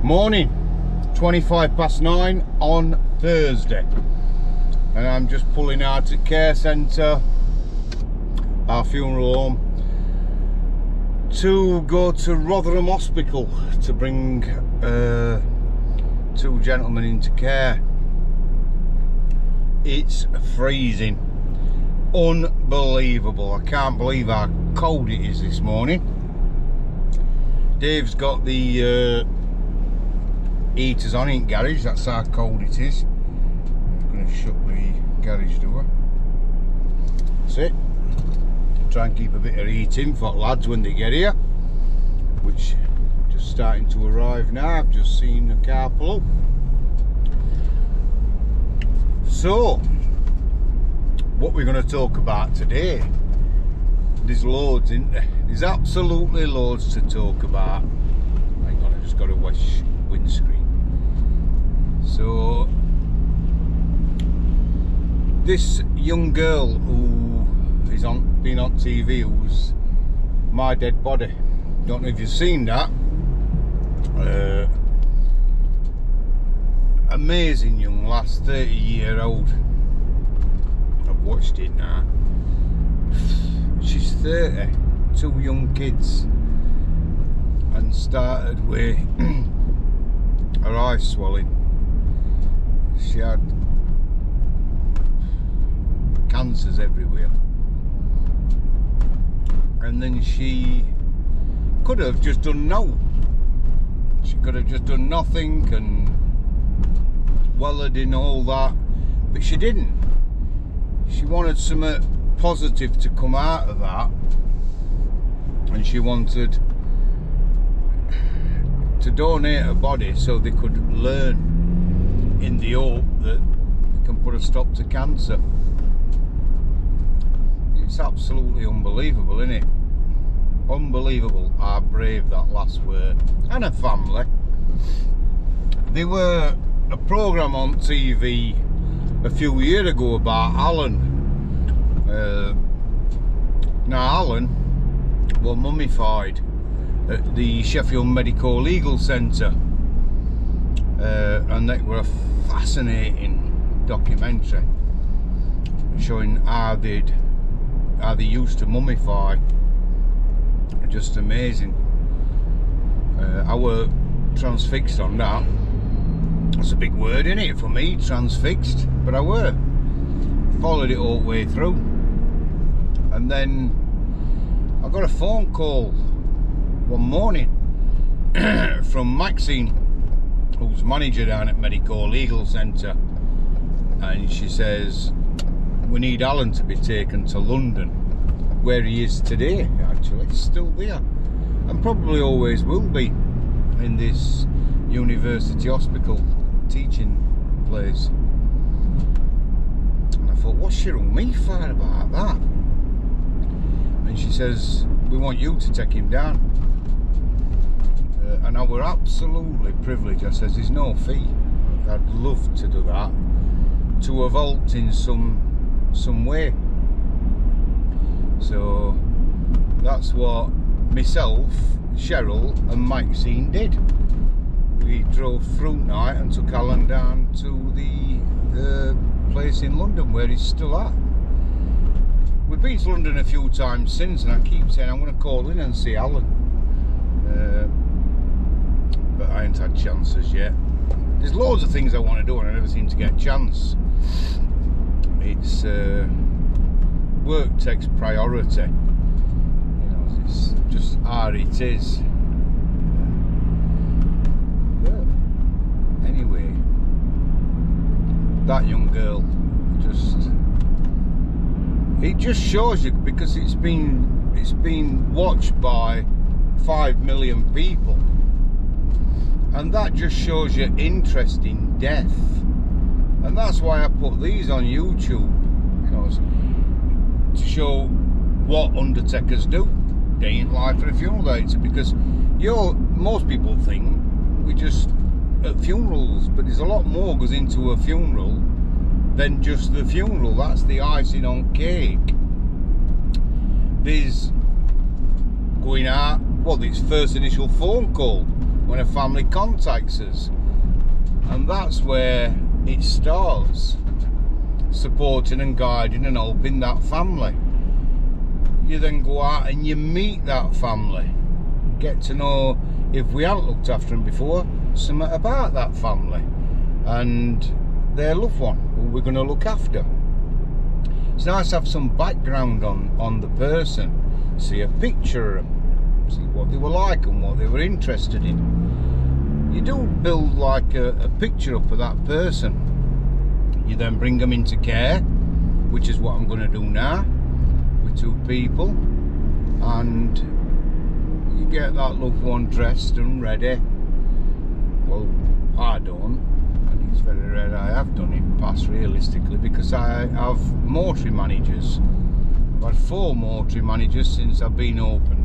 Morning, 9:25 on Thursday, and I'm just pulling out at care centre, our funeral home, to go to Rotherham Hospital to bring two gentlemen into care. It's freezing, unbelievable. I can't believe how cold it is this morning. Dave's got the heaters on in garage, that's how cold it is. I'm going to shut the garage door. That's it. Try and keep a bit of heating for lads when they get here, which just starting to arrive now. I've just seen the car pull up. So, what we're going to talk about today, there's loads, isn't there? There's absolutely loads to talk about. Hang on, I just got to wash windscreen. So, this young girl who is been on TV, who's My Dead Body. Don't know if you've seen that. Amazing young lass, 30-year-old. I've watched it now. She's 30, two young kids, and started with her eyes swelling. She had cancers everywhere, and then she could have just done she could have just done nothing and welled in all that, but she didn't. She wanted something positive to come out of that, and she wanted to donate her body so they could learn, in the hope that they can put a stop to cancer. It's absolutely unbelievable, isn't it? Unbelievable how brave that lass were, and her family. There were a programme on TV a few years ago about Alan. Now Alan was mummified at the Sheffield Medical Legal Centre, and that were a fascinating documentary showing how they used to mummify. Just amazing. I were transfixed on that. That's a big word, isn't it, for me, transfixed? But I were. Followed it all the way through. And then I got a phone call one morning from Maxine, who's manager down at Medical Legal Centre. And she says, we need Alan to be taken to London, where he is today. Actually, he's still there, and probably always will be, in this university hospital teaching place. And I thought, what's she on me for about that? And she says, we want you to take him down. And I were absolutely privileged. I says, there's no fee. I'd love to do that, to have helped in some way. So that's what myself, Cheryl and Maxine did. We drove through night and took Alan down to the place in London where he's still at. We've been to London a few times since, and I keep saying I'm going to call in and see Alan, but I ain't had chances yet. There's loads of things I want to do and I never seem to get a chance. It's work takes priority, you know, it's just how it is. But anyway, that young girl, it just shows you, because it's been watched by 5 million people, and that just shows you interest in death. And that's why I put these on YouTube, you know, to show what undertakers do day in life for a funeral director, because most people think we just at funerals, but there's a lot more goes into a funeral than just the funeral. That's the icing on cake. There's going out, well, this first initial phone call when a family contacts us, and that's where it starts, supporting and guiding and helping that family. You then go out and you meet that family, get to know, if we haven't looked after them before, something about that family and their loved one who we're going to look after. It's nice to have some background on the person, see a picture of them, see what they were like and what they were interested in. You do build like a picture up of that person. You then bring them into care, which is what I'm going to do now with 2 people, and you get that loved one dressed and ready. Well, I don't, and it's very rare I have done in the past realistically, because I have mortuary managers. I've had 4 mortuary managers since I've been opened.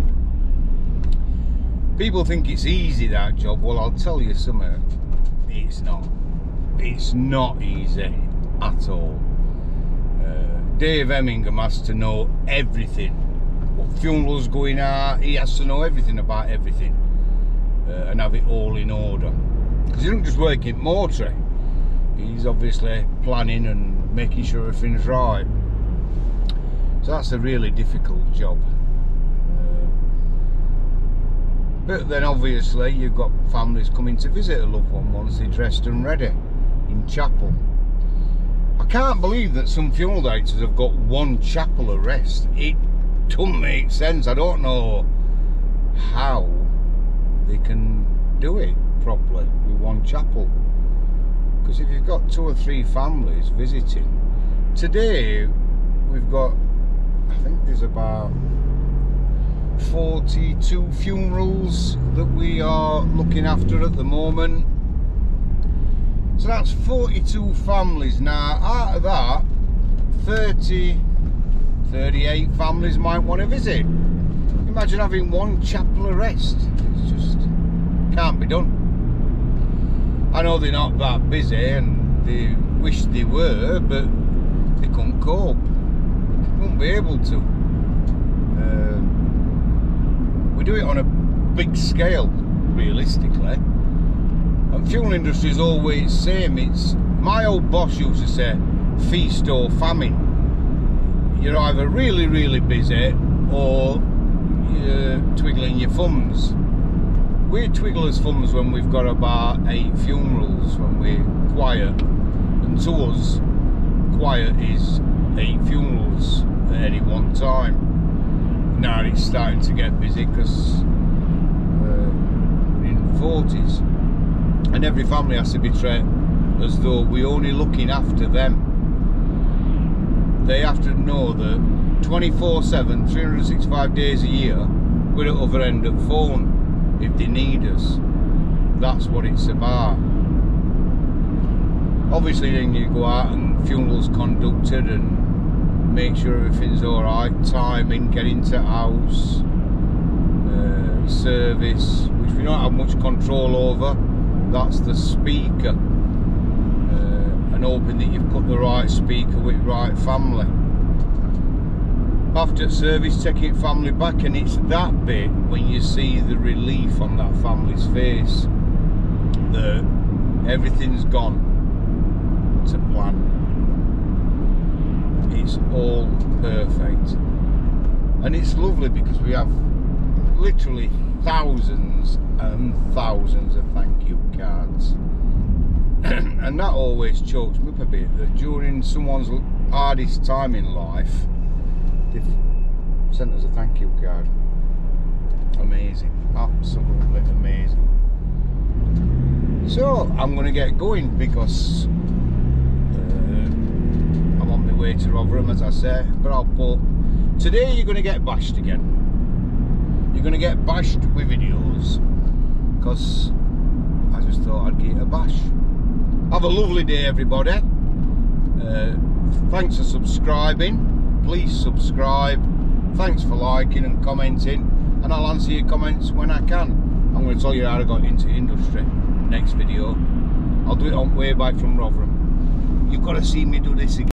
People think it's easy, that job. Well, I'll tell you something, it's not. It's not easy at all. Dave Hemmingham has to know everything. What funeral's going out, he has to know everything about everything, and have it all in order. Because he doesn't just work in mortuary, he's obviously planning and making sure everything's right. So that's a really difficult job. But then obviously you've got families coming to visit a loved one once they're dressed and ready in chapel. I can't believe that some funeral directors have got 1 chapel arrest. It doesn't make sense. I don't know how they can do it properly with 1 chapel. Because if you've got 2 or 3 families visiting, today we've got, I think there's about 42 funerals that we are looking after at the moment. So that's 42 families. Now out of that, 38 families might want to visit. Imagine having 1 chapel arrest. It's just can't be done. I know they're not that busy and they wish they were, but they couldn't cope. They won't be able to. We do it on a big scale, realistically. And funeral industry is always the same. It's, my old boss used to say, feast or famine. You're either really, really busy or you're twiddling your thumbs. We twiddle as thumbs when we've got about 8 funerals, when we're quiet. And to us, quiet is 8 funerals at any one time. Now it's starting to get busy because we're in the 40s. And every family has to be treated as though we're only looking after them. They have to know that 24/7, 365 days a year, we're at the other end of the phone if they need us. That's what it's about. Obviously then you go out and funerals conducted and make sure everything's alright, timing, get into house, service, which we don't have much control over. That's the speaker, and hoping that you've put the right speaker with the right family. After service, taking family back, and it's that bit when you see the relief on that family's face that everything's gone to plan. It's all perfect, and it's lovely because we have literally thousands and thousands of thank you cards. And that always chokes me up a bit, that during someone's hardest time in life they've sent us a thank you card. Amazing, absolutely amazing. So I'm going to get going because I'm on my way to Rotherham, as I say. But I'll put, today you're going to get bashed again. You're going to get bashed with videos because I just thought I'd get a bash. Have a lovely day, everybody. Thanks for subscribing. Please subscribe. Thanks for liking and commenting, and I'll answer your comments when I can. I'm going to tell you how I got into industry next video. I'll do it on way back from Rotherham. You've got to see me do this again.